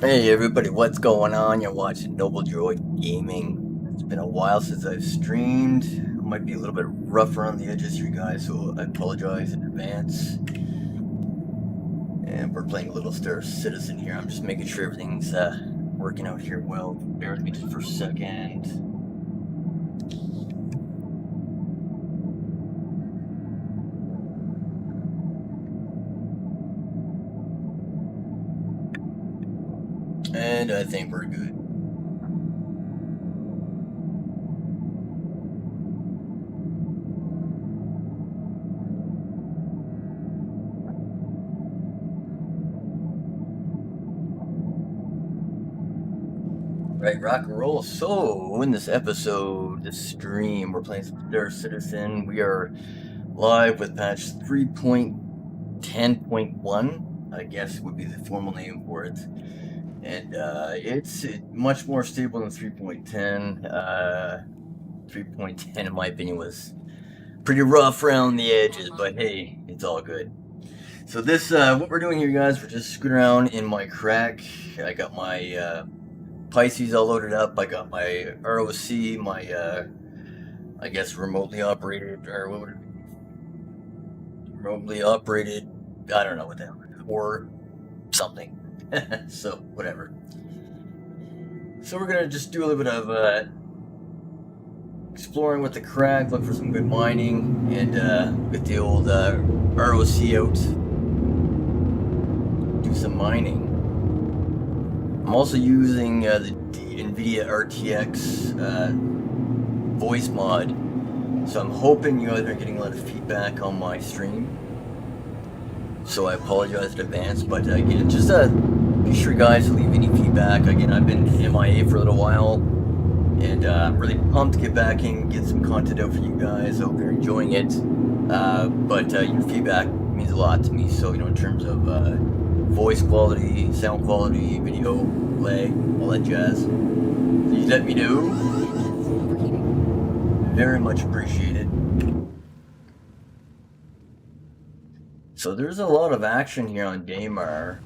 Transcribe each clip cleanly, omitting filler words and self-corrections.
Hey everybody, what's going on? You're watching Nobledroid Gaming. It's been a while since I've streamed. I might be a little bit rough around the edges here, guys, so I apologize in advance. And we're playing Little Star Citizen here. I'm just making sure everything's working out here well. Bear with me just for a second. And I think we're good. Right, rock and roll. So, in this episode, this stream, we're playing Star Citizen. We are live with patch 3.10.1, I guess would be the formal name for it. And it's much more stable than 3.10. 3.10, in my opinion, was pretty rough around the edges, but hey, it's all good. So this, what we're doing here, guys, we're just screwing around in my Carrack. I got my Pisces all loaded up. I got my ROC, my, I guess, remotely operated, or what would it be? Remotely operated, I don't know what the hell, or something. So, whatever. So we're gonna just do a little bit of exploring with the Carrack, look for some good mining, and get the old ROC out, do some mining. I'm also using the NVIDIA RTX voice mod, so I'm hoping you guys are getting a lot of feedback on my stream. So I apologize in advance, but again, just be sure guys to leave any feedback. Again, I've been MIA for a little while, and I'm really pumped to get back in, get some content out for you guys. I hope you're enjoying it. But your feedback means a lot to me. So, you know, in terms of voice quality, sound quality, video, lag, all that jazz, please let me know. Very much appreciated. So there's a lot of action here on Daymar.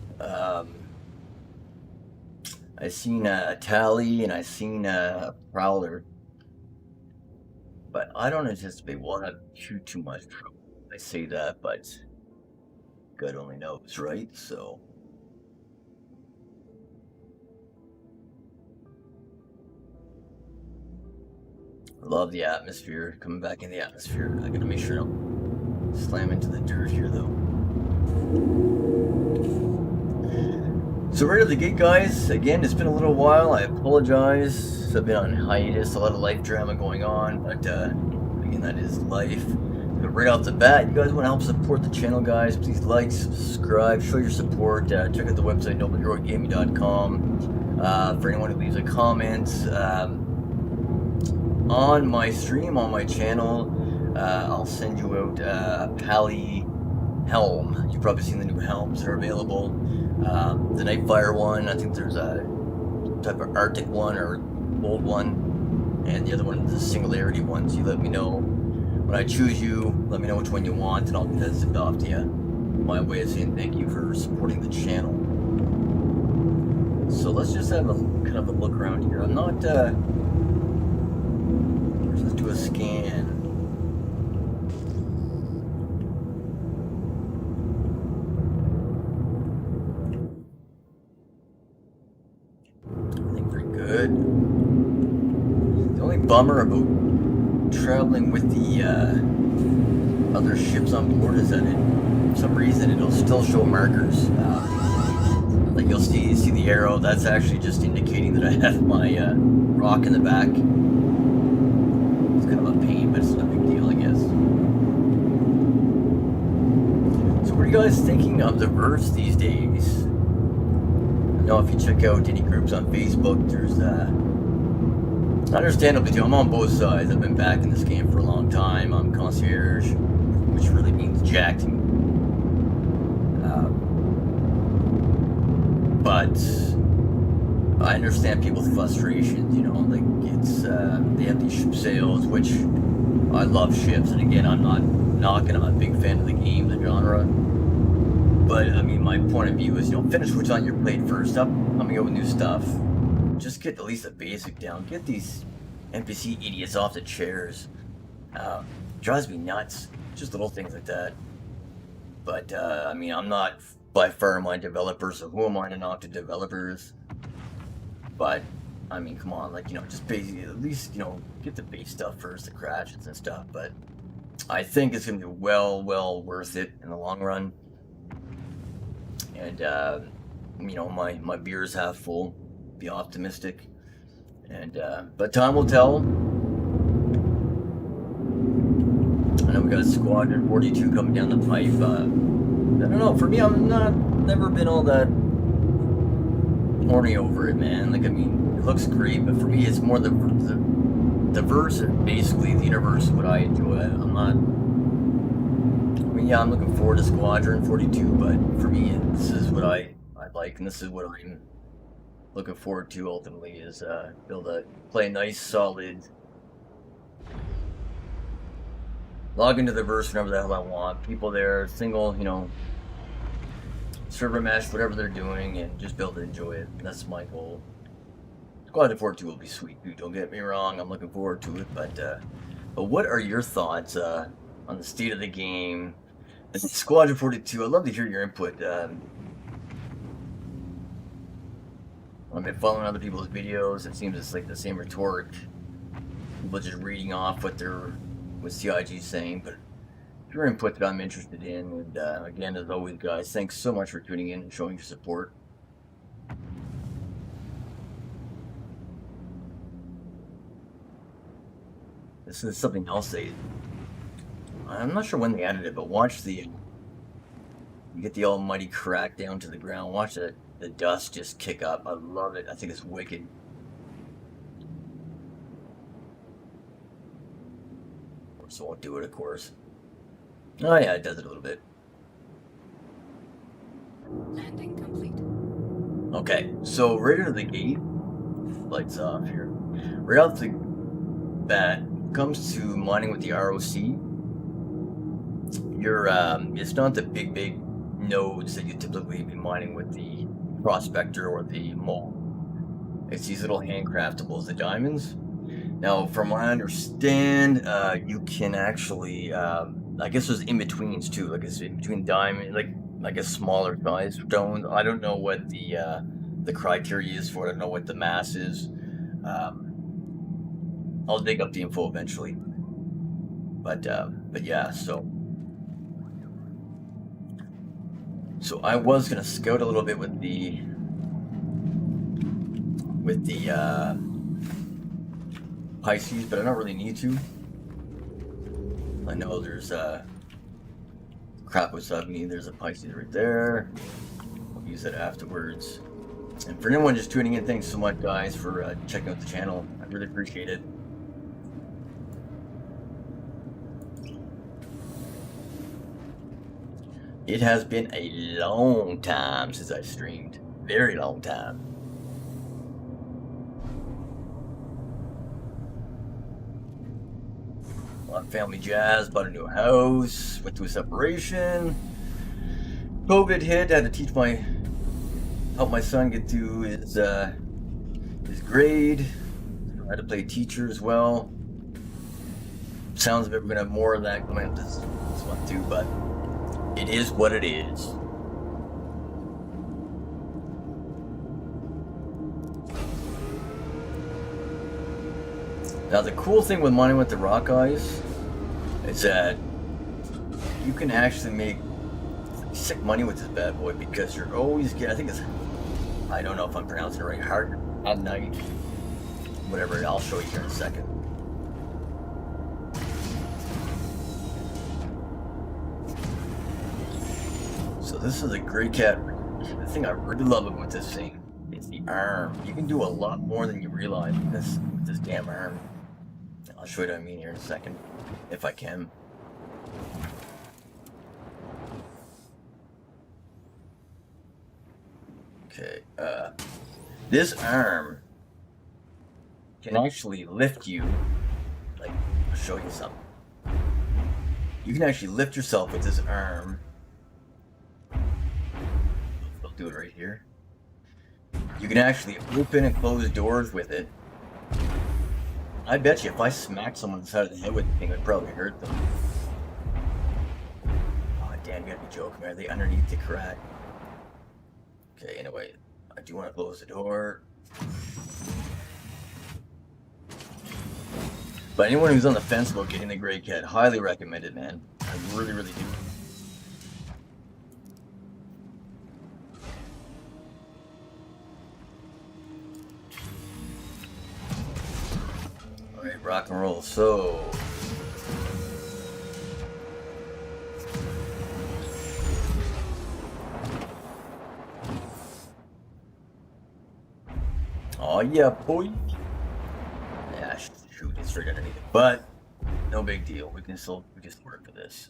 I seen a Tally and I seen a Prowler, but I don't anticipate we'll have too much trouble. I say that, but God only knows, right? So I love the atmosphere, coming back in the atmosphere. I gotta make sure I don't slam into the dirt here though. So right at the gate, guys, again, it's been a little while. I apologize. I've been on hiatus, a lot of life drama going on, but again, that is life. But right off the bat, you guys want to help support the channel, guys, please like, subscribe, show your support. Check out the website, nobledroidgaming.com. For anyone who leaves a comment on my stream, on my channel, I'll send you out a Pally helm. You've probably seen the new helms that are available. The Nightfire one, I think there's a type of Arctic one or old one, and the other one is the Singularity one. So you let me know when I choose you, let me know which one you want, and I'll get that sent off to you. My way of saying thank you for supporting the channel. So let's just have a kind of a look around here. I'm not, let's do a scan. Good. The only bummer about traveling with the other ships on board is that for some reason it'll still show markers. Like you'll see the arrow. That's actually just indicating that I have my rock in the back. It's kind of a pain, but it's not a big deal, I guess. So what are you guys thinking of the Earth these days? Now, if you check out any groups on Facebook, there's understandably too, I'm on both sides. I've been back in this game for a long time. I'm concierge, which really means jack to me. But I understand people's frustrations, you know, like it's, they have these ship sales, which I love ships, and again, I'm not knocking, I'm a big fan of the game, the genre. But I mean, my point of view is, you know, finish what's on your plate first. Stop coming up with new stuff. Just get at least the basic down. Get these NPC idiots off the chairs. Drives me nuts. Just little things like that. But I mean, I'm not by far my developers, so who am I to knock the developers? But I mean, come on, like, you know, just basically at least, you know, get the base stuff first, the crashes and stuff. But I think it's gonna be well worth it in the long run. And you know, my beer is half full. Be optimistic, and but time will tell. I know we got Squadron 42 coming down the pipe. I don't know. For me, I'm never been all that horny over it, man. Like, I mean, it looks great, but for me, it's more the verse and basically the universe is what I enjoy. I'm not. I mean, yeah, I'm looking forward to Squadron 42, but for me, this is what I like, and this is what I'm looking forward to ultimately, is be able to play a nice, solid, log into the verse whenever the hell I want. People there, single, you know, server mesh, whatever they're doing, and just be able to enjoy it. That's my goal. Squadron 42 will be sweet, dude. Don't get me wrong. I'm looking forward to it, but what are your thoughts on the state of the game? Squadron 42, I'd love to hear your input. I've been following other people's videos. It seems it's like the same rhetoric. People just reading off what CIG's saying. But your input that I'm interested in. And again, as always, guys, thanks so much for tuning in and showing your support. This is something else I'm not sure when they added it, but watch you get the almighty Carrack down to the ground. Watch the dust just kick up. I love it. I think it's wicked. So won't do it, of course. Oh yeah, it does it a little bit. Landing complete. Okay, so right out of the gate, lights off here. Right off the bat, comes to mining with the ROC. It's not the big nodes that you typically be mining with the prospector or the mole. It's these little handcraftables, the diamonds. Now, from what I understand, you can actually, I guess there's in-betweens too, like it's in between diamond, like I guess smaller size stones. I don't know what the criteria is for it. I don't know what the mass is. I'll dig up the info eventually. But yeah, so I was gonna scout a little bit with the Pisces, but I don't really need to. I know there's crap was up me. There's a Pisces right there. I'll use that afterwards. And for anyone just tuning in, thanks so much, guys, for checking out the channel. I really appreciate it. It has been a long time since I've streamed. Very long time. A lot of family jazz, bought a new house, went through a separation. COVID hit, had to help my son get through his grade. I had to play teacher as well. Sounds like we're gonna have more of that coming up this month too, but it is what it is. Now the cool thing with mining with the rock ice is that you can actually make sick money with this bad boy, because you're always getting, I think it's, I don't know if I'm pronouncing it right, hard at night, whatever, I'll show you here in a second. So this is a Greycat. The thing I really love about this thing is the arm. You can do a lot more than you realize with this damn arm. I'll show you what I mean here in a second, if I can. Okay, this arm can actually lift you, like, I'll show you something. You can actually lift yourself with this arm do it right here. You can actually open and close doors with it. I bet you if I smacked someone on the side of the head with the thing, it would probably hurt them. Oh, damn, you gotta be joking, man. Are they underneath the crack? Okay, anyway, I do want to close the door. But anyone who's on the fence about getting the Greycat, highly recommend it, man. I really, really do. Alright, rock and roll. So... oh yeah, boy! Yeah, shoot, it's straight underneath it. But, no big deal. We can still work for this.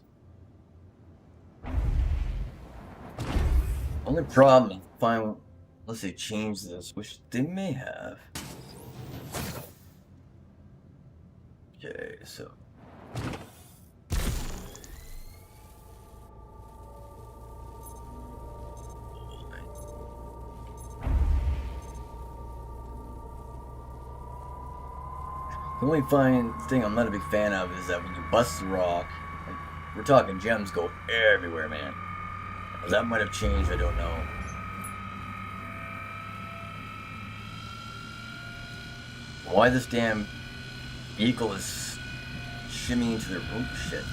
Only problem, unless they change this, which they may have. Okay, so. The only thing I'm not a big fan of is that when you bust the rock, like, we're talking gems go everywhere, man. That might have changed, I don't know. Why this damn vehicle is shimmying to the roof? Shit.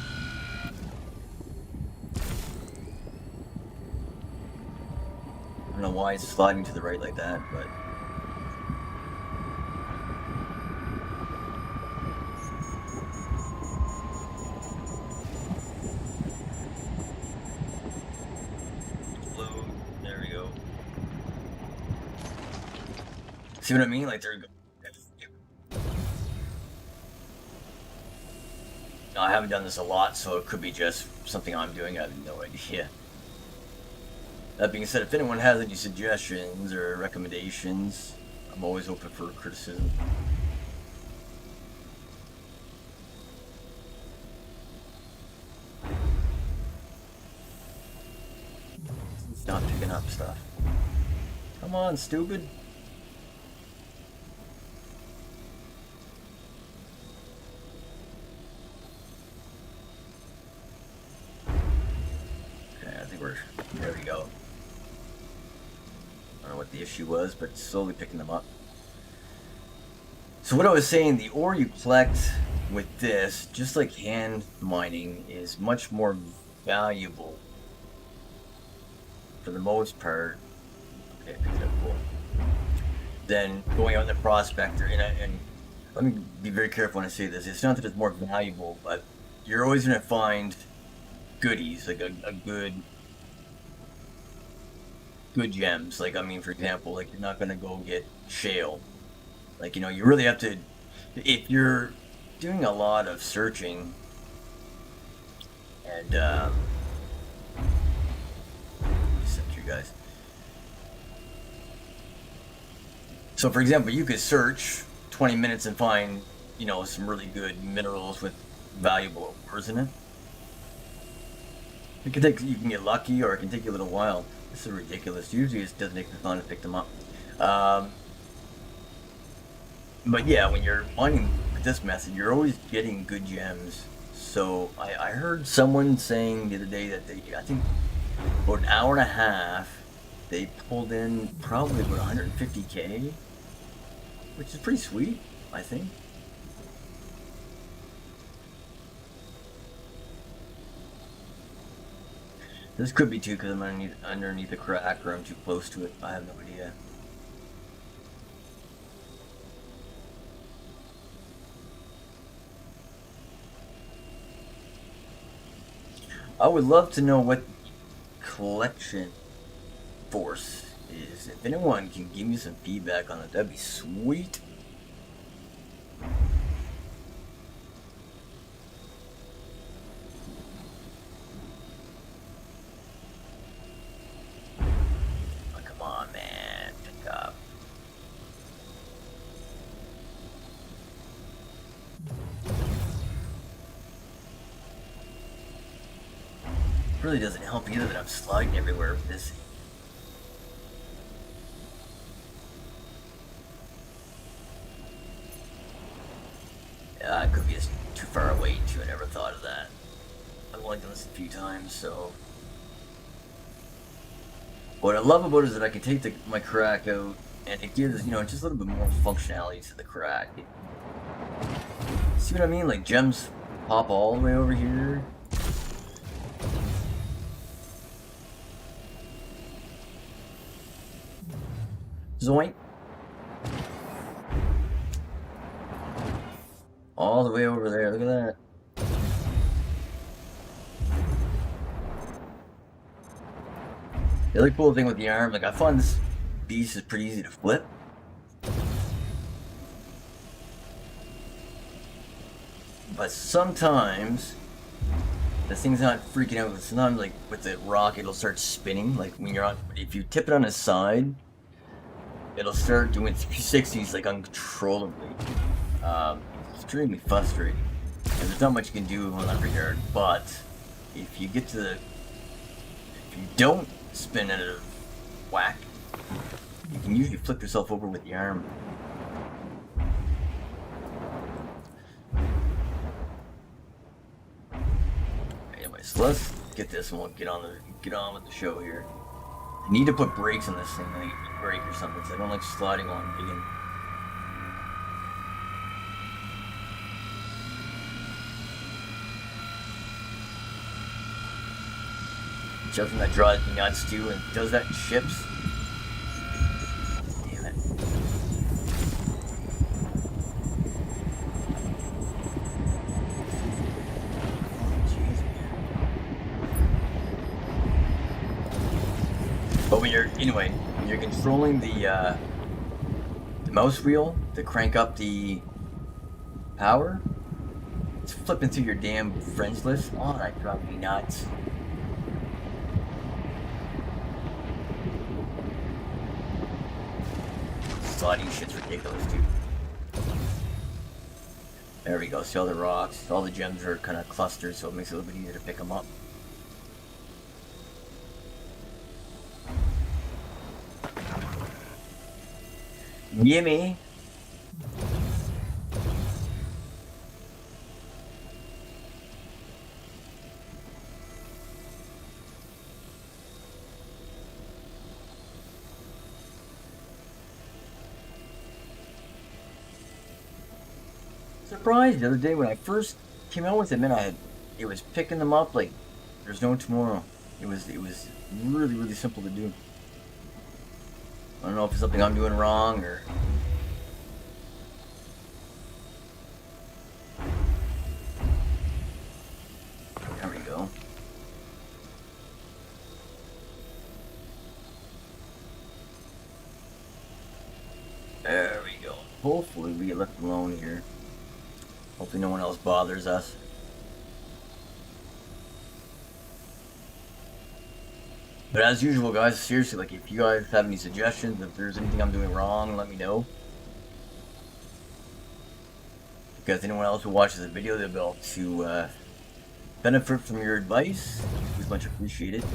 I don't know why it's sliding to the right like that, but... there we go. See what I mean? Like, there you go. No, I haven't done this a lot, so it could be just something I'm doing. I have no idea. That being said, if anyone has any suggestions or recommendations, I'm always open for criticism. It's not picking up stuff. Come on, stupid. There we go. I don't know what the issue was, but slowly picking them up. So what I was saying, the ore you collect with this, just like hand mining, is much more valuable for the most part. Okay, picked it up, cool. Than going out in the prospector. And let me be very careful when I say this. It's not that it's more valuable, but you're always going to find goodies, like a good gems. Like, I mean, for example, like, you're not gonna go get shale. Like, you know, you really have to, if you're doing a lot of searching and you guys. So for example, you could search 20 minutes and find, you know, some really good minerals with valuable ores in it. You can get lucky, or it can take you a little while. This is ridiculous. Usually it doesn't take me long to pick them up. But yeah, when you're mining with this method, you're always getting good gems. So I heard someone saying the other day that I think about an hour and a half, they pulled in probably about 150K, which is pretty sweet, I think. This could be too because I'm underneath a crack, or I'm too close to it. I have no idea. I would love to know what collection force is. If anyone can give me some feedback on it, that'd be sweet. Really doesn't help either that I'm sliding everywhere with this. few times, so. What I love about it is that I can take my Carrack out, and it gives, you know, just a little bit more functionality to the Carrack. See what I mean? Like, gems pop all the way over here. Zoink. All the way over there, look at that. The other cool thing with the arm, like, I find this beast is pretty easy to flip. But sometimes this thing's not freaking out. Sometimes, like with the ROC, it'll start spinning. Like when you're on, if you tip it on its side, it'll start doing 360s like uncontrollably. Extremely frustrating. And there's not much you can do in that regard. But if you get to the, if you don't spin out of whack, you can usually flip yourself over with the arm. So let's get this and we'll get on with the show here. I need to put brakes on this thing, like a brake or something, because I don't like sliding while I'm digging. Something that drives me nuts too, and does that in ships. Damn it. But when you're controlling the mouse wheel to crank up the power, it's flipping through your damn friends list. Oh, that drives me nuts. Sliding shit's ridiculous, dude. There we go. See all the rocks, all the gems are kind of clustered, so it makes it a little bit easier to pick them up. Gimme. Surprised the other day when I first came out with it, man, it was picking them up like there's no tomorrow. It was really simple to do. I don't know if it's something I'm doing wrong or. There we go. There we go. Hopefully we get left alone here. Hopefully no one else bothers us. But as usual, guys, seriously, like, if you guys have any suggestions, if there's anything I'm doing wrong, let me know. Because anyone else who watches the video, they'll be able to benefit from your advice. It's much appreciated.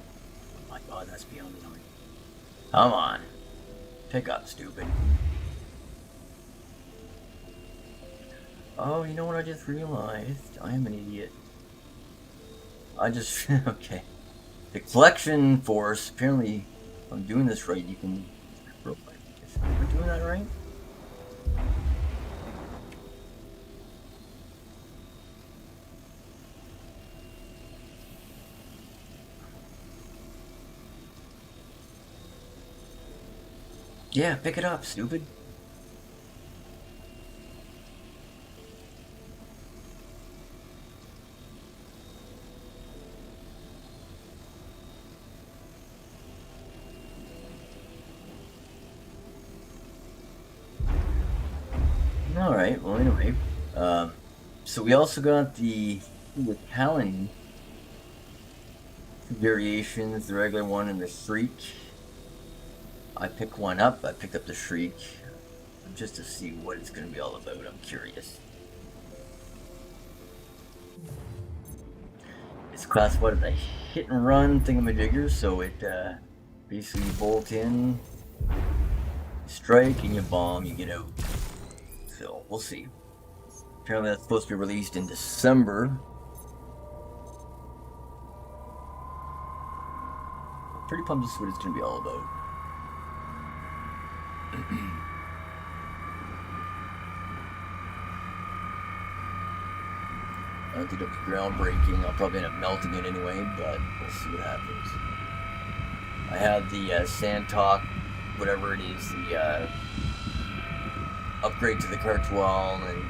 Oh my god, that's beyond annoying. Come on. Pick up, stupid. Oh, you know what I just realized? I am an idiot. Okay. The collection force, apparently, if I'm doing this right, you can... Am I doing that right? Yeah, pick it up, stupid. Alright, well anyway, so we also got the Talon variations, the regular one and the Shriek. I picked one up, I picked up the Shriek, just to see what it's going to be all about, I'm curious. It's classified as a hit and run thingamajigger, so it basically bolt in, strike, and you bomb, you get out. So, we'll see. Apparently that's supposed to be released in December. Pretty pumped to see what it's going to be all about. I don't think it'll be groundbreaking. I'll probably end up melting it anyway, but we'll see what happens. I have the Sand Talk, whatever it is, the upgrade to the Cartwell, and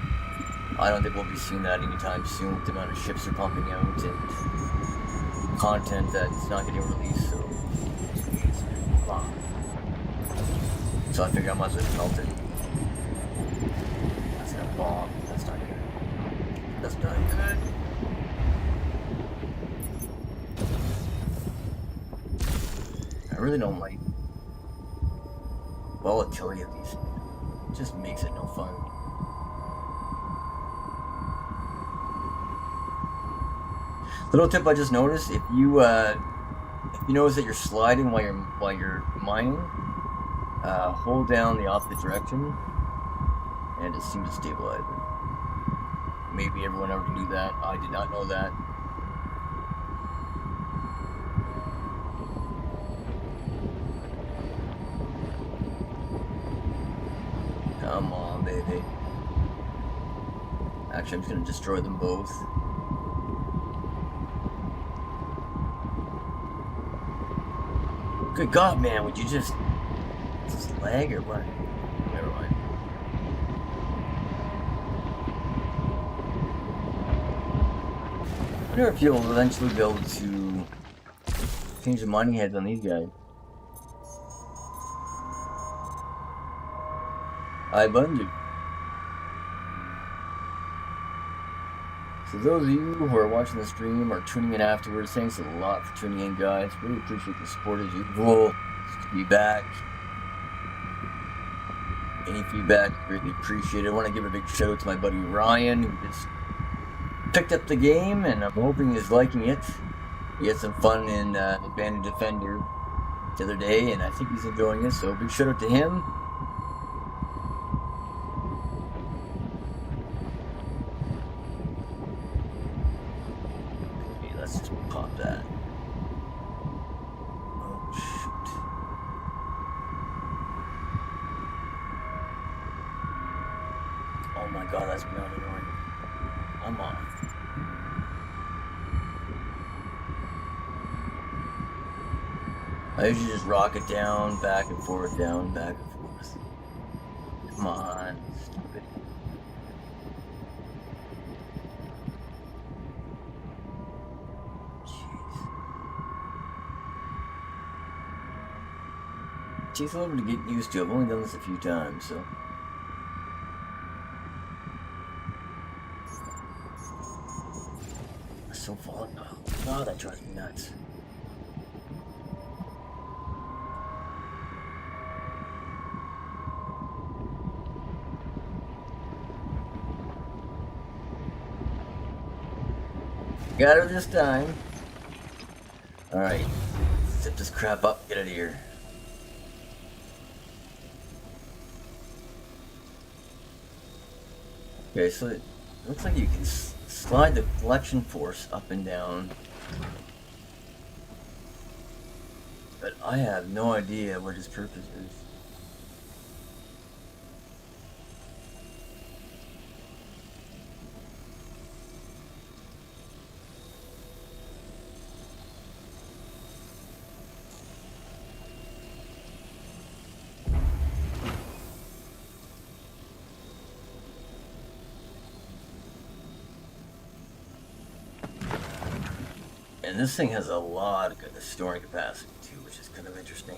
I don't think we'll be seeing that anytime soon with the amount of ships they're pumping out and content that's not getting released, so I figure I might as well just melt it. That's gonna bomb. That's not good. That's not good. I really don't like volatility of these. It just makes it no fun. Little tip I just noticed: if you notice that you're sliding while you're mining, hold down the opposite direction, and it seems to stabilize it. Maybe everyone already knew that. I did not know that. Come on, baby. Actually, I'm just gonna destroy them both. Good God, man, would you just lag or what? Never mind. I wonder if you'll eventually be able to change the mining heads on these guys. I bungee. So those of you who are watching the stream or tuning in afterwards, thanks a lot for tuning in, guys. Really appreciate the support as usual. To be back. Any feedback, greatly appreciated. I want to give a big shout out to my buddy Ryan, who just picked up the game, and I'm hoping he's liking it. He had some fun in Abandoned Defender the other day, and I think he's enjoying it, so big shout out to him. Okay, let's just pop that. Oh, shoot. Oh my God, that's beyond annoying. I'm off. I usually just rock it down, back and forth, down, back and forth. Come on, stupid. Jeez. Takes a little bit to get used to. I've only done this a few times, so. So volatile. Oh, that drives me nuts. Got her this time. Alright. Zip this crap up, get out of here. Okay, so it looks like you can slide the collection force up and down, but I have no idea what his purpose is. And this thing has a lot of good storing capacity too, which is kind of interesting.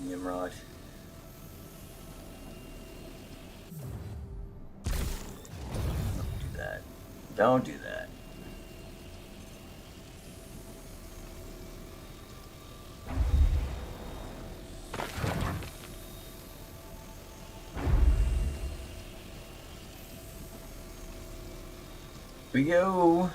Nimrod. Don't do that. Don't do that. We go.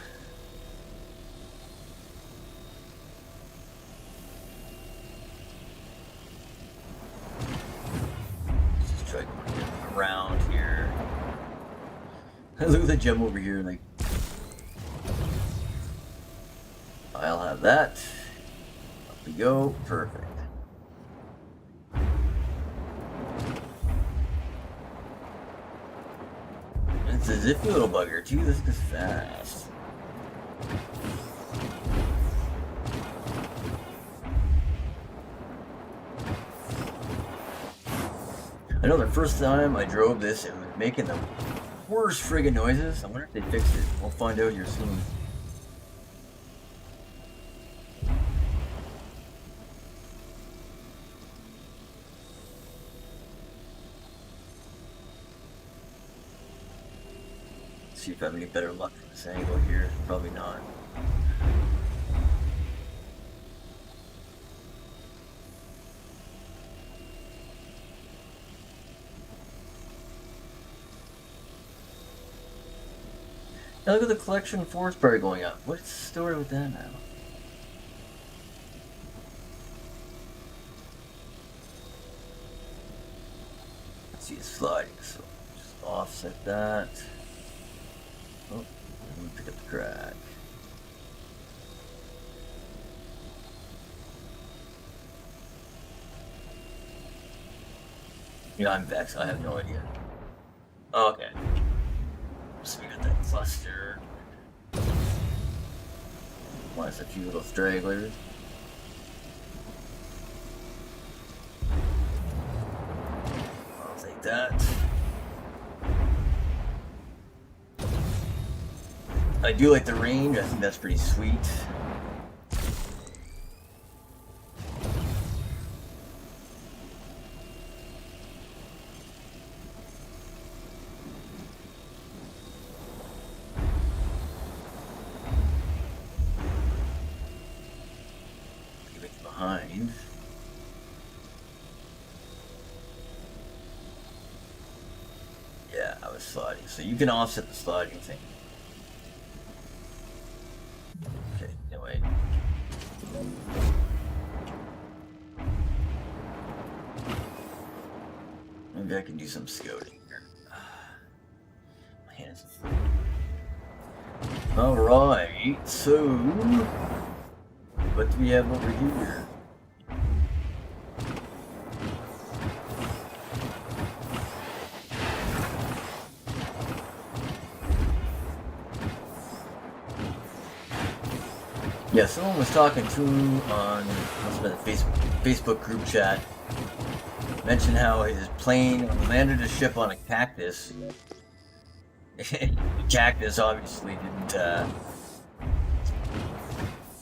Look at the gem over here, like... I'll have that. Up we go. Perfect. It's a zippy little bugger too. This goes fast. I know the first time I drove this, it was making the worst friggin' noises. I wonder if they fixed it. We'll find out here soon. See if I have any better luck from this angle here. Probably not. Now look at the collection force bar going up. What's the story with that now? Let's see, it's sliding, so just offset that. Oh, let me pick up the crack. Yeah, I'm vexed. I have no idea. Okay. So we got that cluster. Minus a few little stragglers. I'll take that. I do like the range. I think that's pretty sweet. Behind. Yeah, I was sliding. So you can offset the sliding thing. Okay, no wait. Maybe I can do some scouting here. My hands are full. Alright, so what do we have over here? Yeah, someone was talking to on must have been a Facebook group chat. Mentioned how his plane landed a ship on a cactus. The cactus obviously didn't.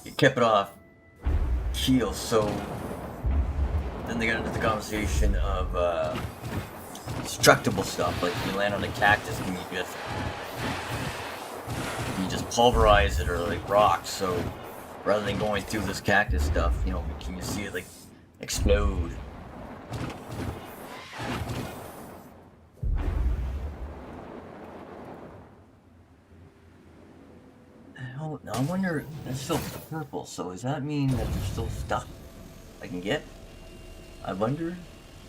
It kept it off keel, so then they got into the conversation of destructible stuff, like you land on a cactus and you just pulverize it, or like rocks. So rather than going through this cactus stuff, you know, can you see it like explode? Oh, now I wonder, that's still purple, so does that mean that there's still stuff I can get? I wonder?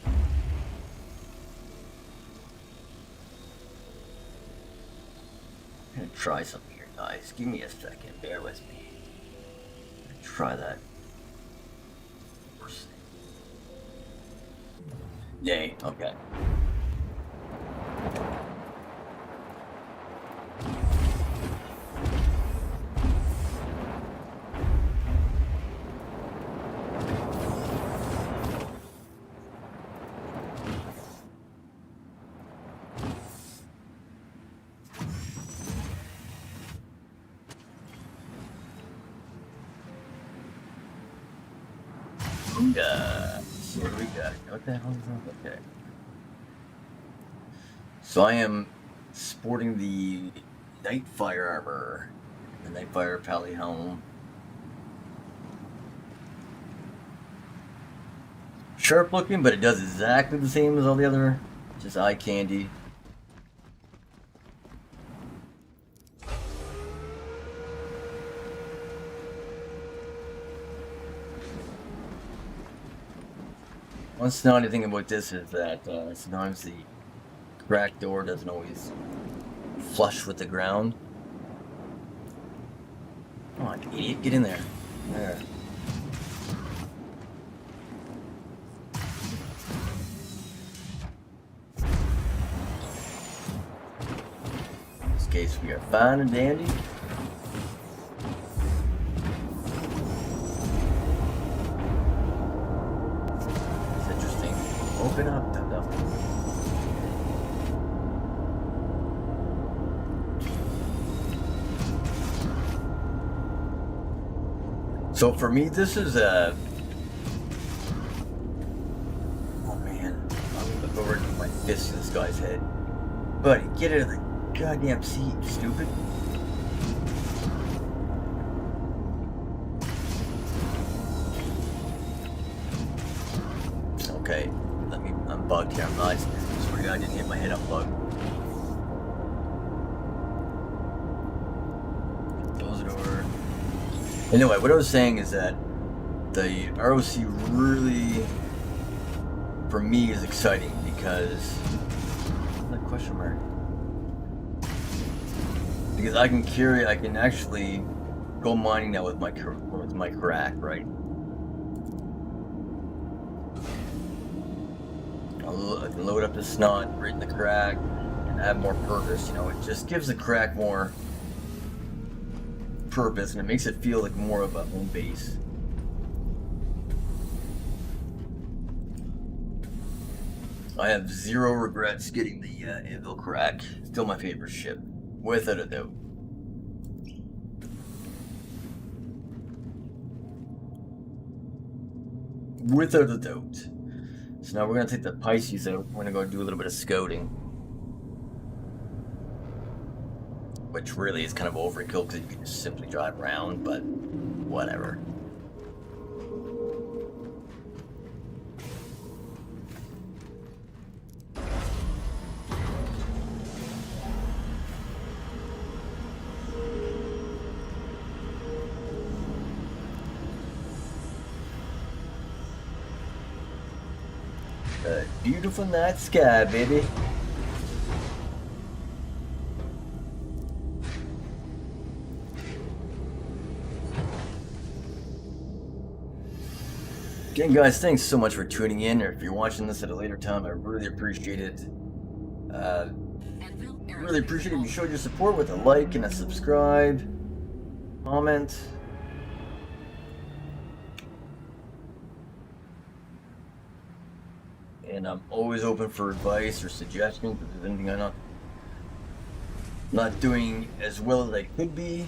I'm gonna try something here, guys. Give me a second, bear with me. I'm gonna try that. First thing. Yay, okay. So what do we got? What the hell is that? Okay. So I am sporting the Nightfire armor, the Nightfire Pally helm. Sharp looking, but it does exactly the same as all the other, just eye candy. One snotty thing about this is that sometimes the crack door doesn't always flush with the ground. Come on, idiot, get in there. There. In this case, we are fine and dandy. It's interesting. Open up the dump. So for me, this is a... Oh man, I'm gonna look over and my fist in this guy's head. Buddy, get out of the goddamn seat, stupid. Okay, I'm bugged here, I'm not. I swear to God, I didn't hit my head, I'm bugged. Close it over. Anyway, what I was saying is that the ROC really, for me, is exciting because... What question mark? Because I can actually go mining now with my Carrack, right? I can load up the snot right in the Carrack and have more purpose, you know, it just gives the Carrack more purpose and it makes it feel like more of a home base. I have zero regrets getting the Anvil Carrack. Still my favorite ship, without a doubt. Without a doubt. So now we're gonna take the Pisces out. We're gonna go do a little bit of scouting, which really is kind of overkill because you can just simply drive around, but whatever. A beautiful night sky, baby. Again, guys, thanks so much for tuning in, or if you're watching this at a later time, I really appreciate it. Really appreciate it if you showed your support with a like and a subscribe, comment. And I'm always open for advice or suggestions if there's anything I'm not doing as well as I could be,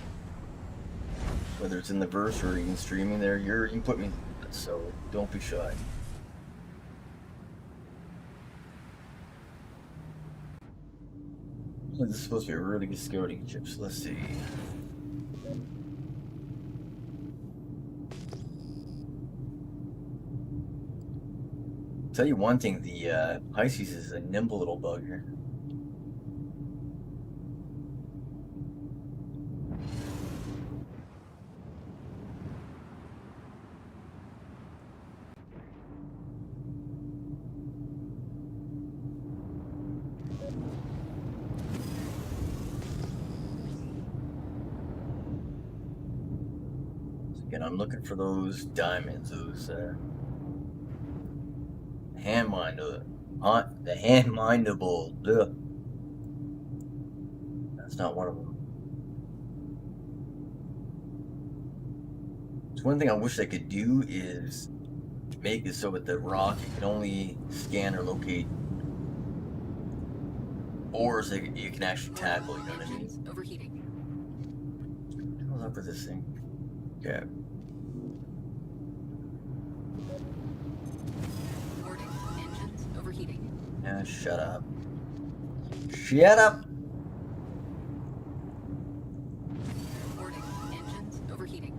whether it's in the verse or even streaming there. You can put me through this, so don't be shy. This is supposed to be a really good scouting chip, so let's see. Tell you one thing, the Pisces is a nimble little bugger. So again, I'm looking for those diamonds, those the hand mindable. Ugh. That's not one of them. So one thing I wish they could do is make it so with the rock you can only scan or locate ores that you can actually tackle. You know what I mean? Overheating. What's up with this thing? Okay. Yeah, shut up. Shut up! Reporting. Engines overheating.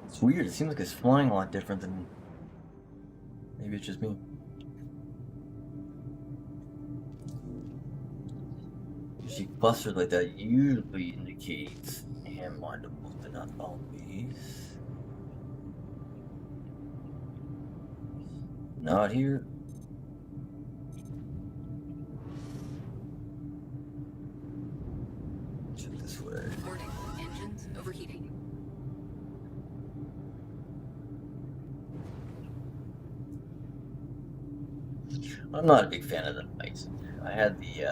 It's weird, it seems like it's flying a lot different than... Maybe it's just me. You see clusters like that usually indicates am on to open up all these. Not here. Check this way. Warning, engines overheating. I'm not a big fan of the Ryzen. I had the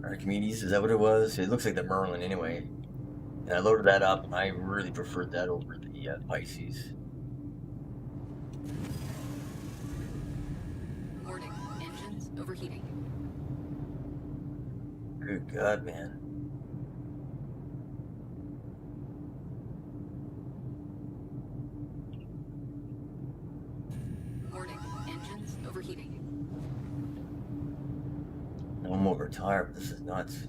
Archimedes, is that what it was? It looks like the Merlin anyway. And I loaded that up, and I really preferred that over the Pisces. Warning, engines overheating. Good God, man. Warning, engines overheating. I'm overtired, but this is nuts.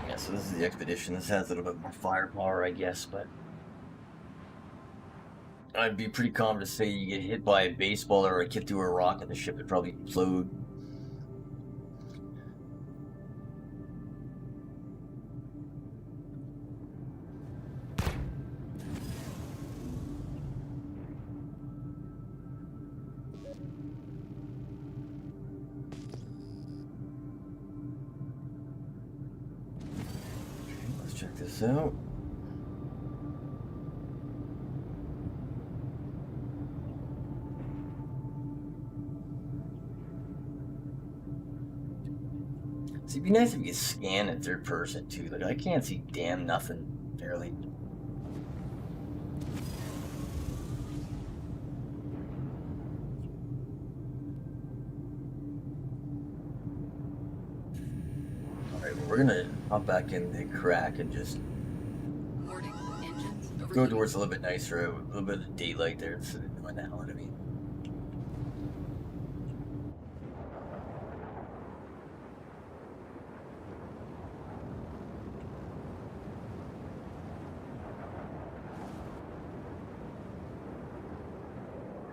Yeah, so this is the Expedition. This has a little bit more firepower, I guess, but I'd be pretty confident to say you get hit by a baseball or a hit through a rock and the ship would probably implode. Check this out. See, it'd be nice if you could scan in third person too. Like, I can't see damn nothing, barely. Alright, well, we're gonna hop back in the Carrack and just Warning, engines overheating. go towards a little bit nicer, a little bit of daylight there instead of going the hell out of me.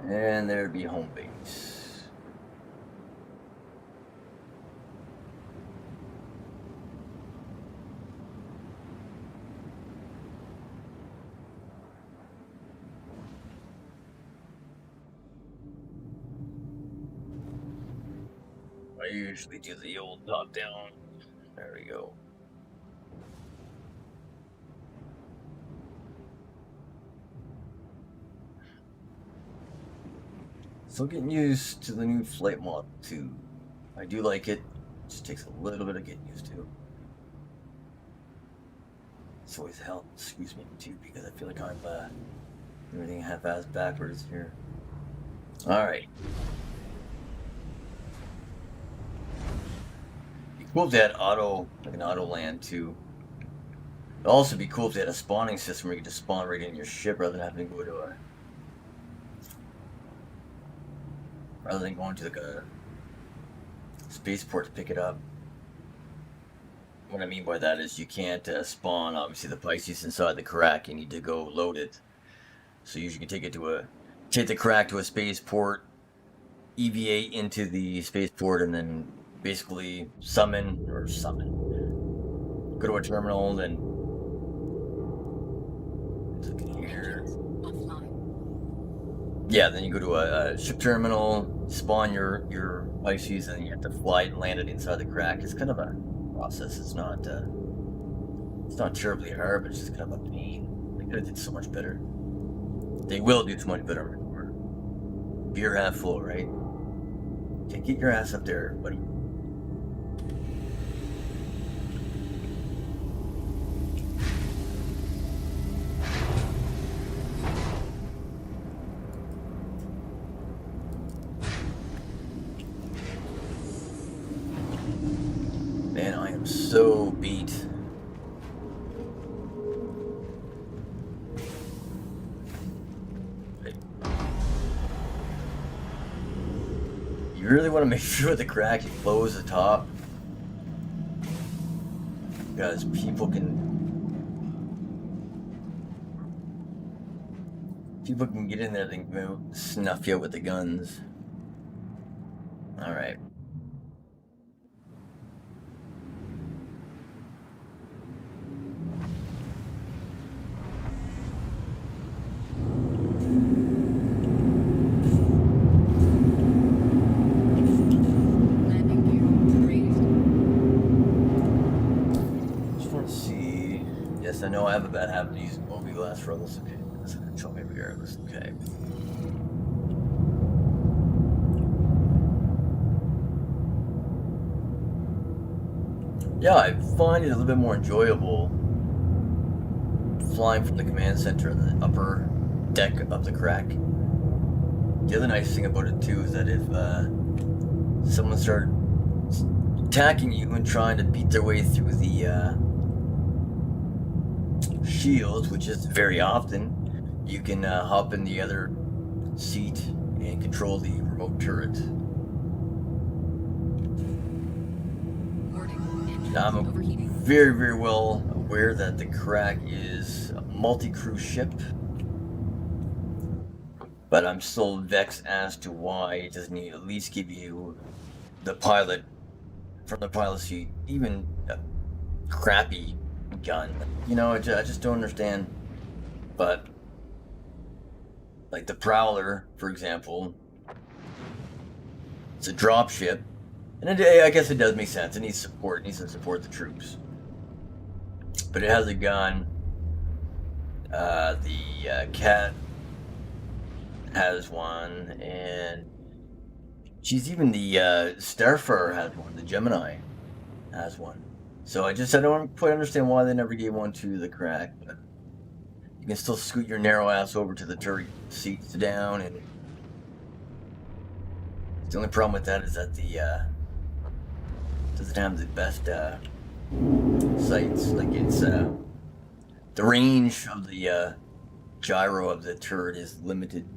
And there'd be home base. I usually do the old top down. There we go. Still getting used to the new flight model too. I do like it. Just takes a little bit of getting used to. It's always helped, excuse me too, because I feel like I'm everything half-assed backwards here. Alright. Be cool if they had auto, like an auto land too. It'd also be cool if they had a spawning system where you could just spawn right in your ship rather than having to go to a going to like a spaceport to pick it up. What I mean by that is you can't spawn obviously the Pisces inside the Carrack. You need to go load it. So you usually can take the Carrack to a spaceport, EVA into the spaceport, and then basically summon. Go to a terminal and then looking here. Offline. Yeah, then you go to a ship terminal, spawn your Pisces, and you have to fly and land it inside the Carrack. It's kind of a process. It's not terribly hard, but it's just kind of a pain. They could have did so much better. They will do so much better. Beer half full, right? Okay, get your ass up there, buddy. Man, I am so beat. You really want to make sure the Carrack close the top, because people can People can get in there, they can snuff you out with the guns. Alright. Landing gear raised. Just want to see. Yes, I know I have a bad habit of using Moby glass for this. Okay, that's gonna show me regardless. Okay. Yeah, I find it a little bit more enjoyable flying from the command center in the upper deck of the Carrack. The other nice thing about it too is that if someone started attacking you and trying to beat their way through the shields, which is very often, you can hop in the other seat and control the remote turret. Warning. Engines Now, I'm overheating. very, very well aware that the Carrack is a multi-crew ship, but I'm still vexed as to why it doesn't at least give you the pilot from the pilot seat, even a crappy gun. You know, I just don't understand. But like the Prowler, for example, it's a drop ship, and I guess it does make sense. It needs support. It needs to support the troops. But it has a gun. The Cat has one, and she's even the Starfarer has one. The Gemini has one. So I don't quite understand why they never gave one to the Carrack. But you can still scoot your narrow ass over to the turret seats down, and the only problem with that is that the doesn't have the best sights. Like it's the range of the gyro of the turret is limited.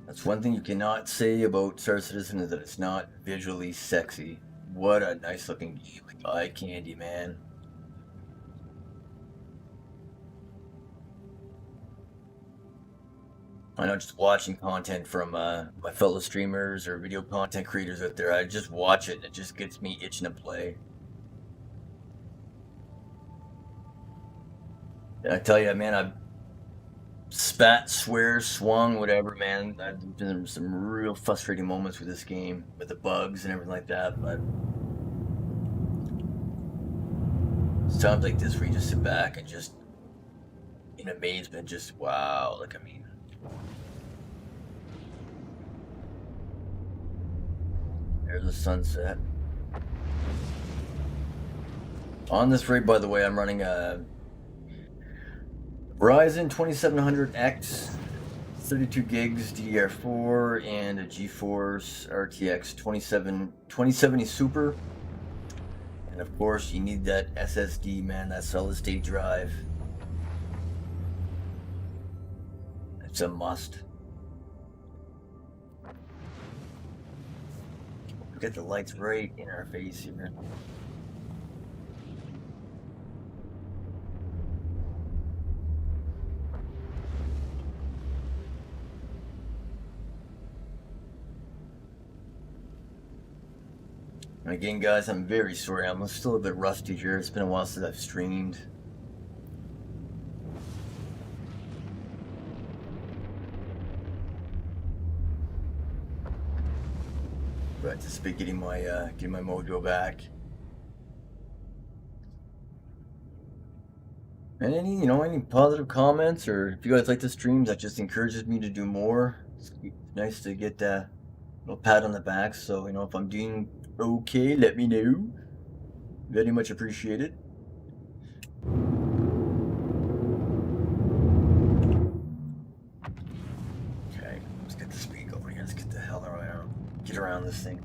That's one thing you cannot say about Star Citizen is that it's not visually sexy. What a nice looking game, like eye candy, man. I know, just watching content from my fellow streamers or video content creators out there, I just watch it and it just gets me itching to play. And I tell you, man, I've spat, swear, swung, whatever, man. I've been in some real frustrating moments with this game, with the bugs and everything like that, but it's times like this where you just sit back and just, in amazement, just, wow, like, I mean, there's the sunset. On this rig, by the way, I'm running a Ryzen 2700X, 32 gigs DDR4, and a GeForce RTX 2070 Super. And of course, you need that SSD, man, that solid state drive. It's a must. Get the lights right in our face here. And again, guys, I'm very sorry. I'm still a bit rusty here. It's been a while since I've streamed. But just been getting my mojo back. And any positive comments, or if you guys like the streams, that just encourages me to do more. It's nice to get a little pat on the back. So if I'm doing okay, let me know. Very much appreciated. Okay, let's get the speed over here. Let's get the hell around. Get around this thing.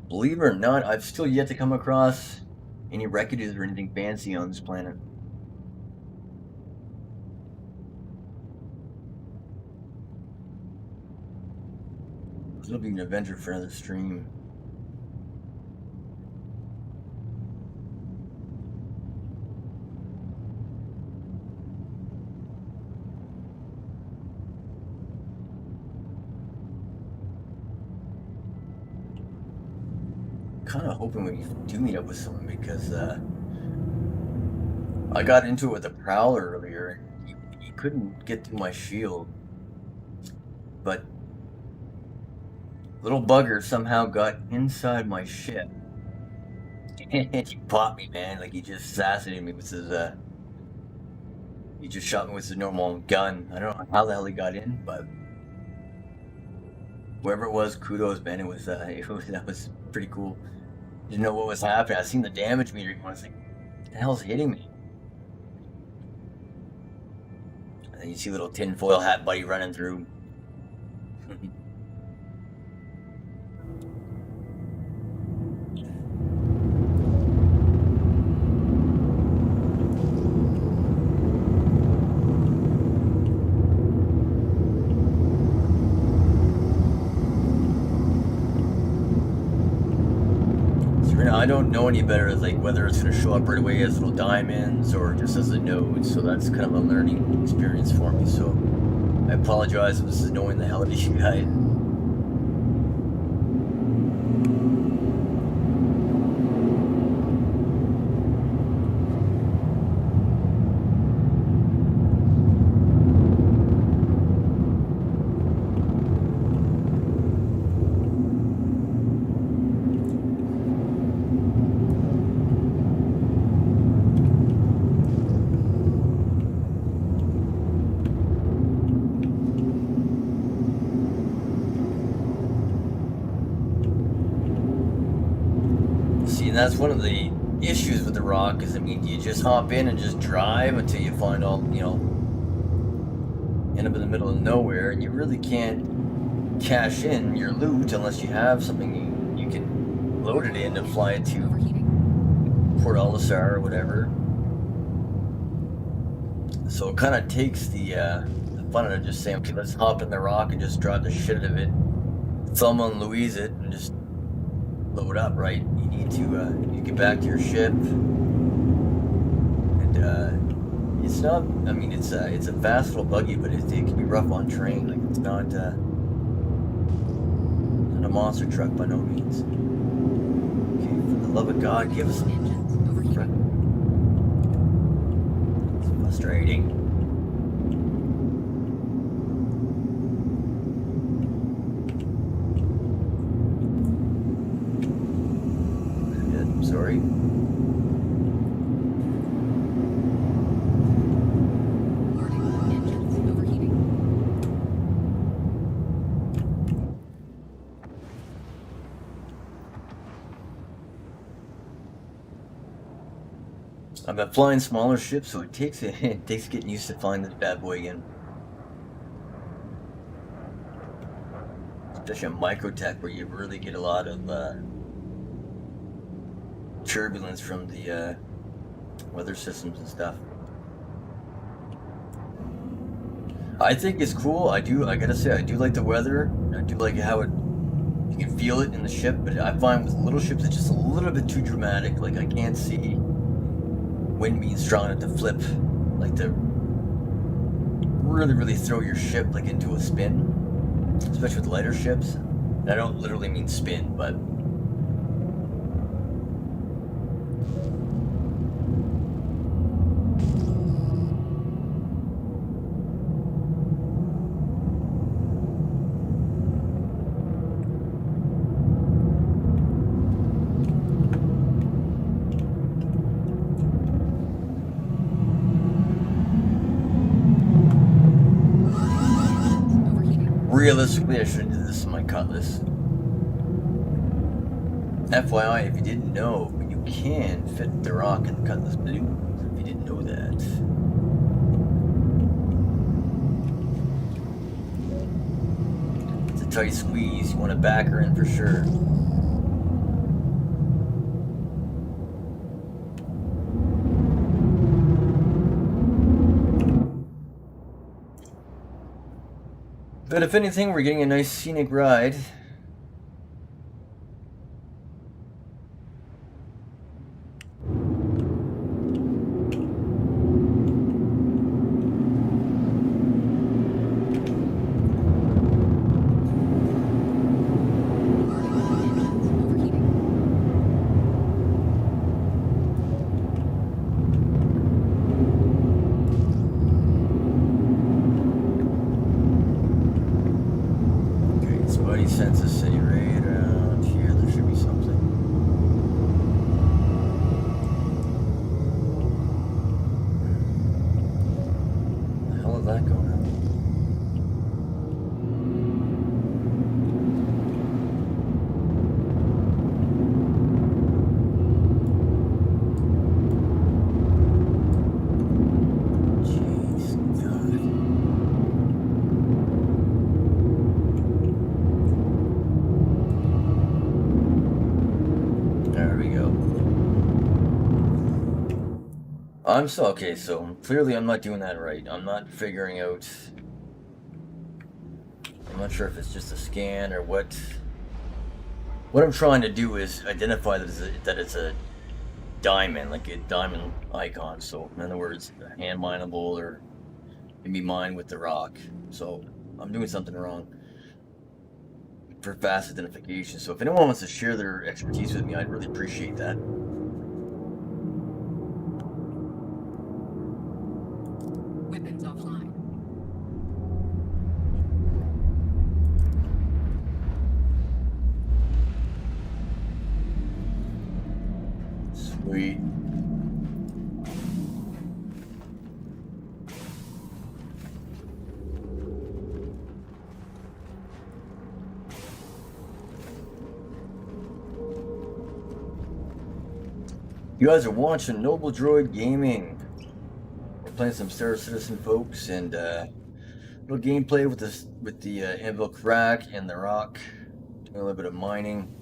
Believe it or not, I've still yet to come across any wreckages or anything fancy on this planet. It'll be an adventure for another stream. Kind of hoping we do meet up with someone, because I got into it with a Prowler earlier. He couldn't get through my shield, but little bugger somehow got inside my ship. And he popped me, man. Like, he just assassinated me with his he just shot me with his normal gun. I don't know how the hell he got in, but whoever it was, kudos, man. It was that was pretty cool. Didn't know what was happening. I seen the damage meter. I was like, what the hell's hitting me? And then you see little tinfoil hat buddy running through. I don't know any better, like whether it's going to show up right away as little diamonds or just as a node, so that's kind of a learning experience for me. So I apologize if this is annoying the hell out of you guys. And that's one of the issues with the ROC is, I mean, you just hop in and just drive until you find all, you know, end up in the middle of nowhere, and you really can't cash in your loot unless you have something you can load it in and fly it to Port Olisar or whatever. So it kind of takes the fun out of just saying, okay, let's hop in the ROC and just drive the shit out of it, Thelma and Louise it, and just load up, right? You need to get back to your ship, and it's not. I mean, it's a fast little buggy, but it can be rough on train. Like, it's not a monster truck by no means. Okay, for the love of God, give us some engines. It's frustrating. Sorry. Engines overheating. I've been flying smaller ships, so it takes getting used to flying this bad boy again. Especially a microtech where you really get a lot of turbulence from the weather systems and stuff. I think it's cool. I gotta say, I do like the weather. I do like how you can feel it in the ship, but I find with little ships it's just a little bit too dramatic. Like, I can't see wind being strong enough to flip, like to really throw your ship like into a spin, especially with lighter ships. And I don't literally mean spin, but realistically, I should have did this in my Cutlass. FYI, if you didn't know, you can fit the ROC in the Cutlass Blue. If you didn't know that. It's a tight squeeze. You want to back her in for sure. But if anything, we're getting a nice scenic ride. Census say right around here there should be something. The hell is that going on? I'm still okay, so clearly I'm not doing that right. I'm not figuring out. I'm not sure if it's just a scan or what. What I'm trying to do is identify that it's a diamond, like a diamond icon. So in other words, hand mineable or can be mined with the rock. So I'm doing something wrong for fast identification. So if anyone wants to share their expertise with me, I'd really appreciate that. Weapons offline. Sweet. You guys are watching Nobledroid Gaming. We're playing some Star Citizen, folks, and little gameplay with the Anvil Carrack and the rock. Doing a little bit of mining.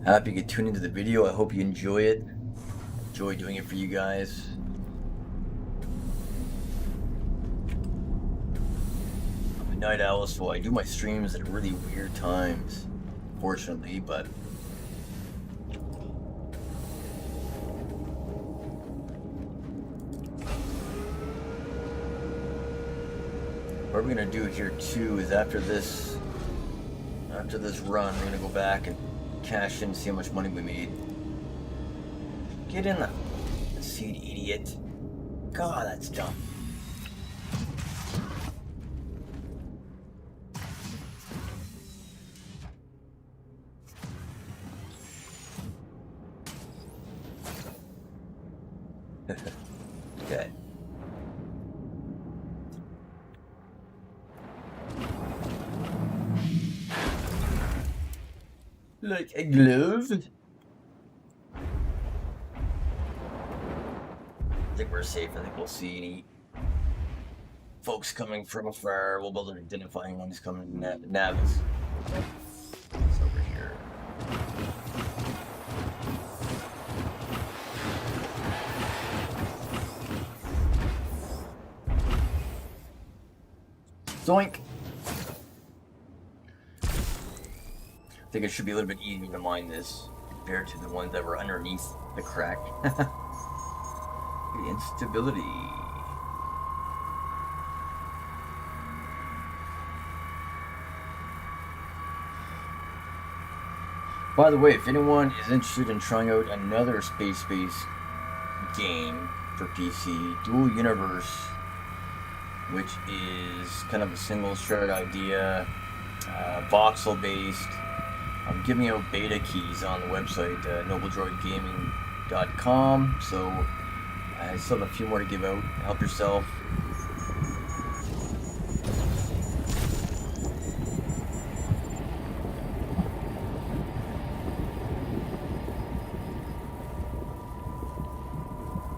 Happy you could tune into the video. I hope you enjoy it. Enjoy doing it for you guys. I'm a night owl, so I do my streams at really weird times, fortunately, but what we're gonna do here too is after this run, we're gonna go back and cash in and see how much money we made. Get in the seat, idiot. God, that's dumb. Okay. Like a glove. I think we're safe. I think we'll see any folks coming from afar. We'll be able to identify anyone who's coming to Navis. It's over here. Zoink! I think it should be a little bit easier to mine this compared to the ones that were underneath the crack. The instability. By the way, if anyone is interested in trying out another space-based game for PC, Dual Universe, which is kind of a single shard idea, voxel-based, I'm giving out beta keys on the website, nobledroidgaming.com, so I still have a few more to give out. Help yourself.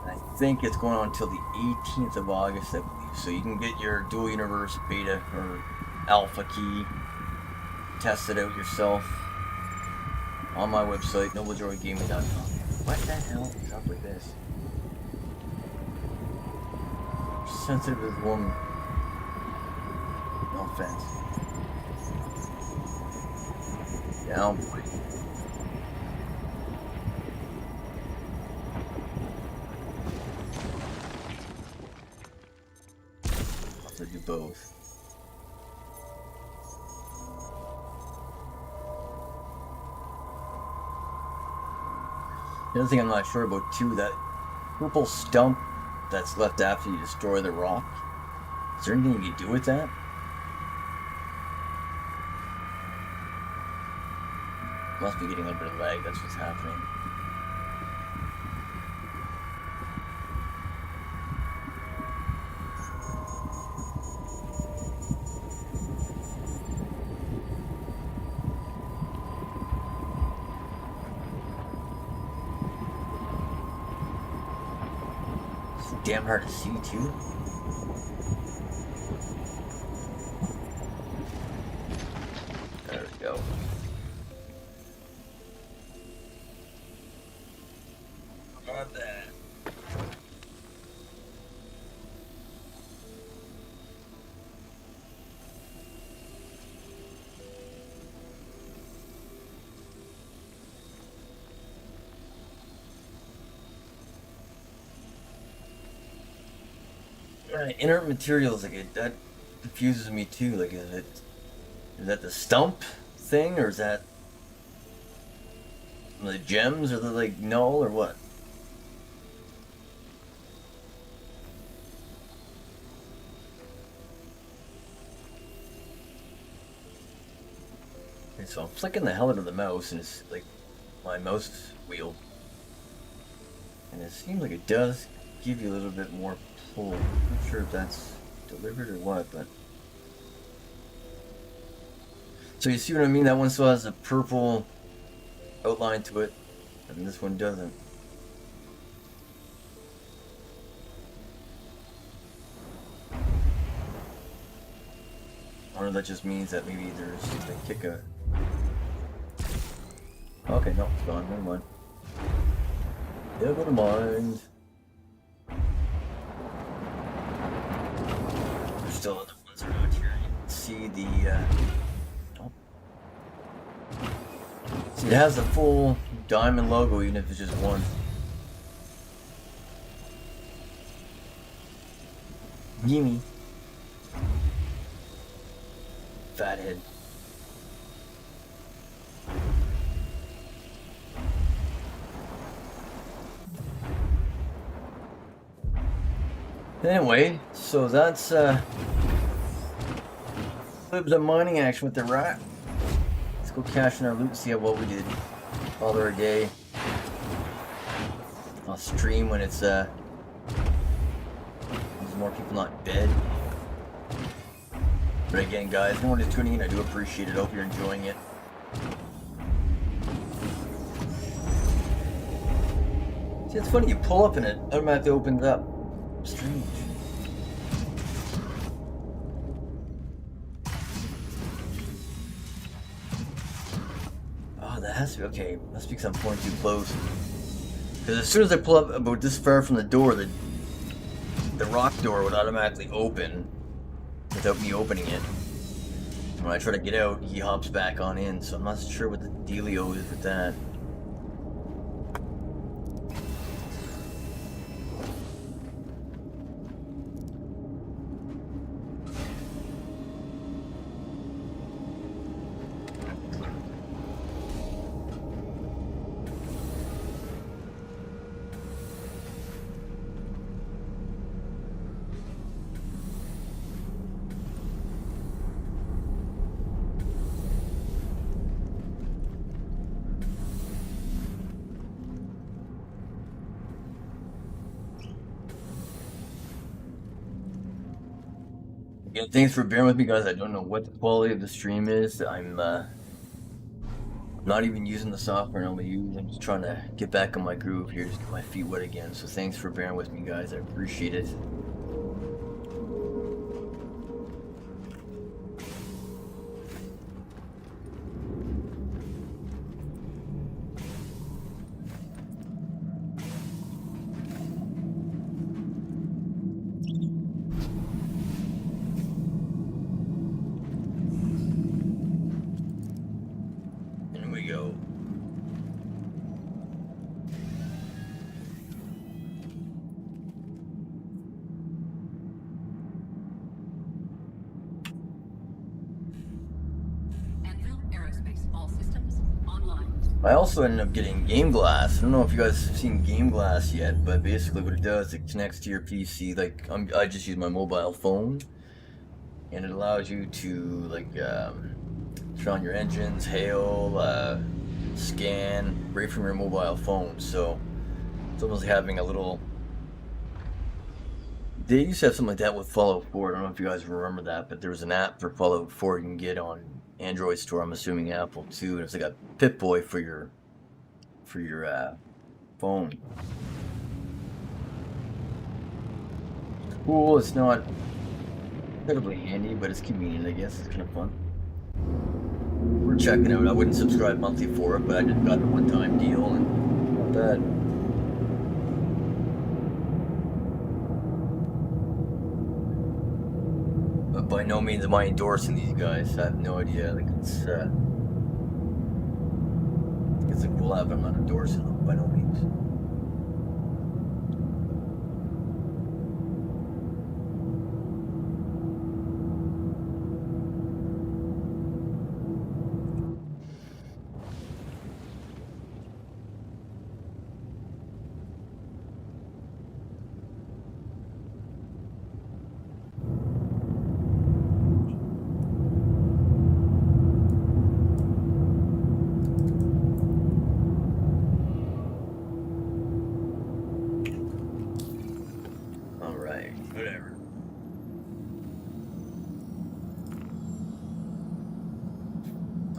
I think it's going on until the 18th of August, I believe, so you can get your Dual Universe beta or alpha key, test it out yourself on my website, nobledroidgaming.com. What the hell is up with this? Sensitive as woman. No offense. Yeah, oh boy. I'll do both. The other thing I'm not sure about too, that purple stump that's left after you destroy the rock. Is there anything you can do with that? Must be getting a little bit of lag, that's what's happening. It's damn hard to see too. There we go. About that. Inert materials, like that confuses me too. Like, is that the stump thing, or is that the gems, or the like null, or what? Okay, so I'm flicking the hell out of the mouse, and it's like my mouse wheel, and it seems like it does give you a little bit more pull. I'm not sure if that's delivered or what, but so you see what I mean? That one still has a purple outline to it, and this one doesn't. Or that just means that maybe there's a kick. Okay, no, it's gone. Never mind. Never mind. There's still other ones around here. You can see the. Oh. See, it has the full diamond logo, even if it's just one. Gimme. Fathead. Anyway, so that's libs of mining action with the rat. Let's go cash in our loot, see how well we did. Call her a day. I'll stream when it's there's more people not in bed. But again, guys, anyone who's tuning in, I do appreciate it. Hope you're enjoying it. See, it's funny, you pull up and it automatically opens up. Strange. Oh, that has to be okay. Must be because I'm pulling too close. Because as soon as I pull up about this far from the door, the rock door would automatically open without me opening it. When I try to get out, he hops back on in, so I'm not sure what the dealio is with that. Again, thanks for bearing with me, guys. I don't know what the quality of the stream is. I'm not even using the software I normally use. I'm just trying to get back on my groove here, just get my feet wet again. So thanks for bearing with me, guys. I appreciate it. I also ended up getting Game Glass. I don't know if you guys have seen Game Glass yet, but basically what it does, it connects to your PC. Like I just use my mobile phone, and it allows you to like turn on your engines, hail, scan right from your mobile phone. So it's almost like having a little. They used to have something like that with Fallout 4. I don't know if you guys remember that, but there was an app for Fallout 4 you can get on Android store. I'm assuming Apple too, and it's like a Pip-Boy for your phone. It's cool. It's not incredibly handy, but it's convenient. I guess it's kind of fun. We're checking it out. I wouldn't subscribe monthly for it, but I just got the one-time deal, and not bad. But by no means am I endorsing these guys. I have no idea. Like it's a cool app. I'm not endorsing them by no means. Whatever.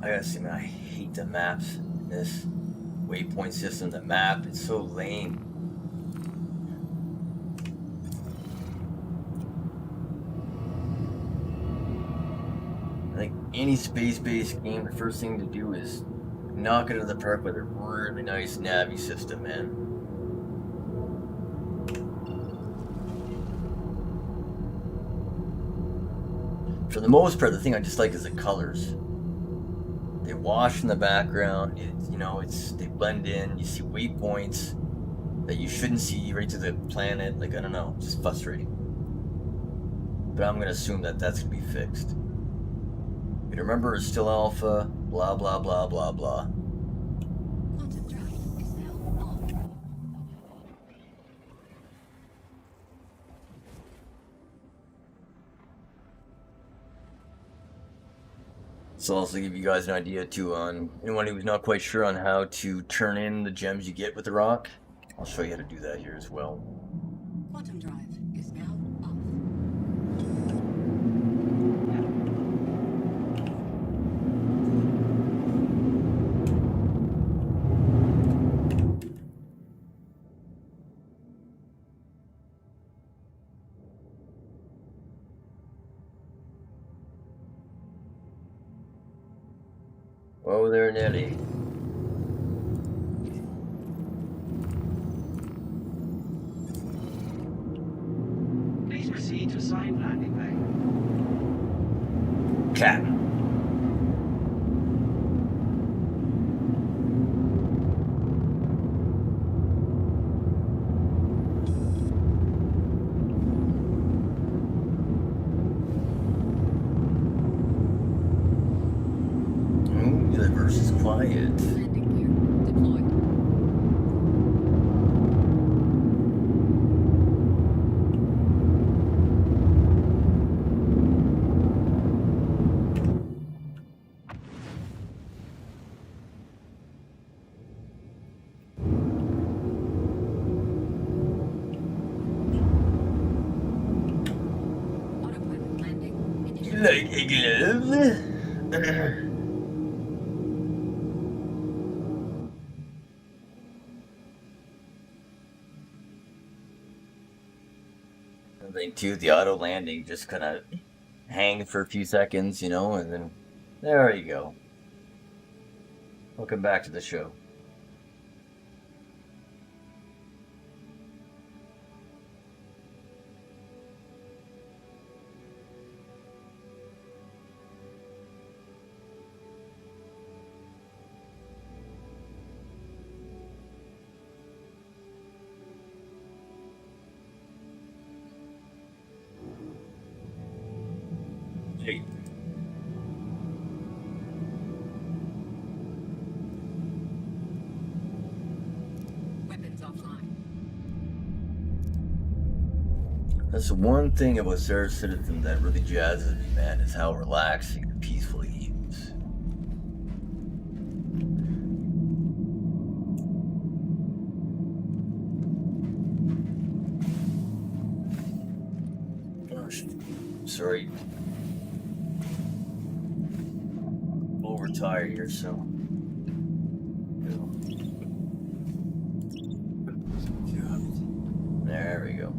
I gotta say, man, I hate the maps in this waypoint system. The map, it's so lame. Like any space-based game, the first thing to do is knock it out of the park with a really nice Navi system, man. For the most part, the thing I dislike is the colors. They wash in the background. They blend in. You see waypoints that you shouldn't see right to the planet. Like I don't know, it's just frustrating. But I'm gonna assume that that's gonna be fixed. You remember, it's still alpha. Blah blah blah blah blah. Quantum drive is now on. This will also give you guys an idea too on anyone who's not quite sure on how to turn in the gems you get with the rock. I'll show you how to do that here as well. Quantum drive is now off. Oh, there, Nelly. Please proceed to assigned landing bay. Cat. Ooh, the verse is quiet. Landing gear deployed. Autopilot landing initiated. Like a glove. I think too, the auto landing just kind of hang for a few seconds, and then there you go. Welcome back to the show. Hey. Cat. That's the one thing about Star Citizen that really jazzes me, man, is how relaxing and peaceful he is. Gosh, sorry. Overtired here, so. There we go.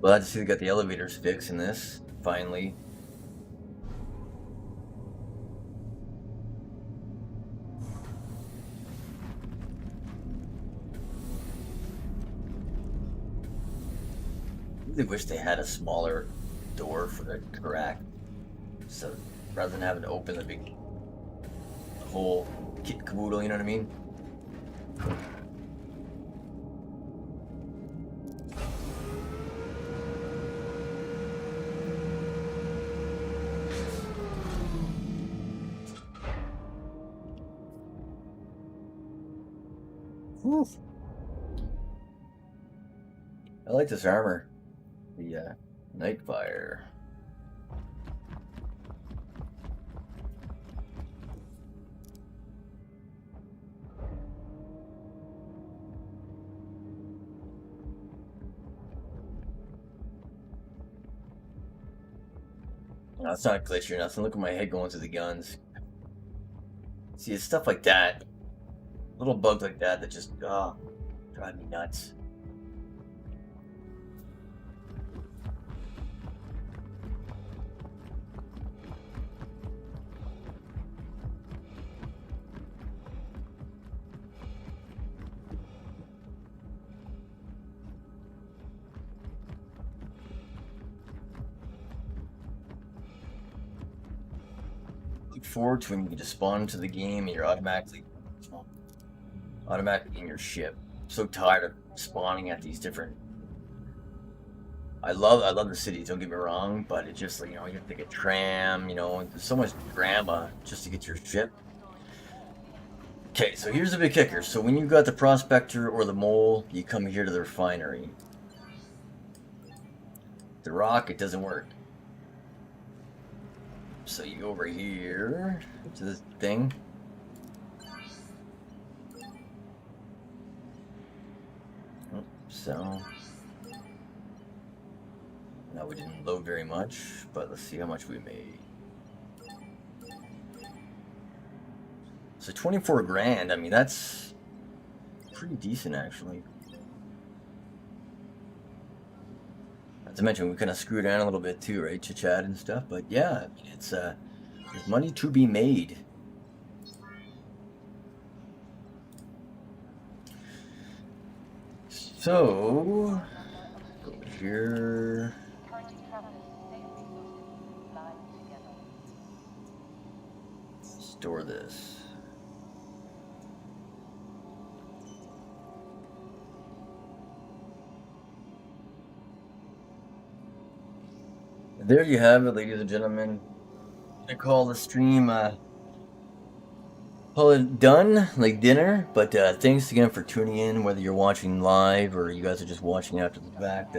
Glad to see they got the elevators fixed in this, finally. I really wish they had a smaller door for the Carrack, so rather than having to open the big whole kit caboodle, you know what I mean? Whew. I like this armor. The Nightfire. No, it's not a glitch or nothing. Look at my head going through the guns. See, it's stuff like that. Little bugs like that just drive me nuts. Look forward to when you can just spawn into the game and you're automatically in your ship. I'm so tired of spawning at these different. I love the cities, don't get me wrong, but it's just like, you have to take a tram, there's so much drama just to get your ship. Okay, so here's the big kicker. So when you got the prospector or the mole, you come here to the refinery. The rock, it doesn't work. So you go over here to this thing. So now we didn't load very much, but let's see how much we made. So 24 grand, I mean, that's pretty decent actually. Not to mention we kind of screwed around a little bit too, right? Chit-chat and stuff, but yeah, I mean, it's there's money to be made. So, go here. Store this. There you have it, ladies and gentlemen. I call the stream call it done, like dinner, but thanks again for tuning in, whether you're watching live or you guys are just watching after the fact.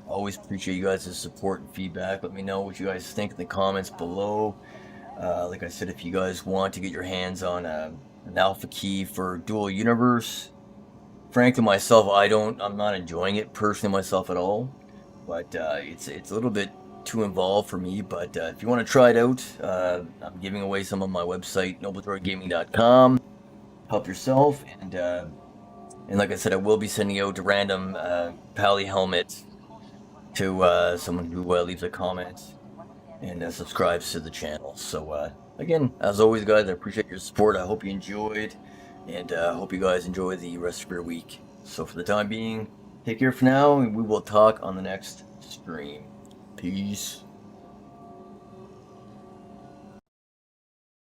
Always appreciate you guys' support and feedback. Let me know what you guys think in the comments below. Like I said, if you guys want to get your hands on an alpha key for dual universe, frankly myself, I'm not enjoying it personally myself at all, but it's a little bit too involved for me. But if you want to try it out, I'm giving away some on my website, nobledroidgaming.com. Help yourself, and like I said, I will be sending out a random Pally helmet to someone who leaves a comment and subscribes to the channel. So again, as always guys, I appreciate your support. I hope you enjoyed, and I hope you guys enjoy the rest of your week. So for the time being, take care for now, and we will talk on the next stream. Peace.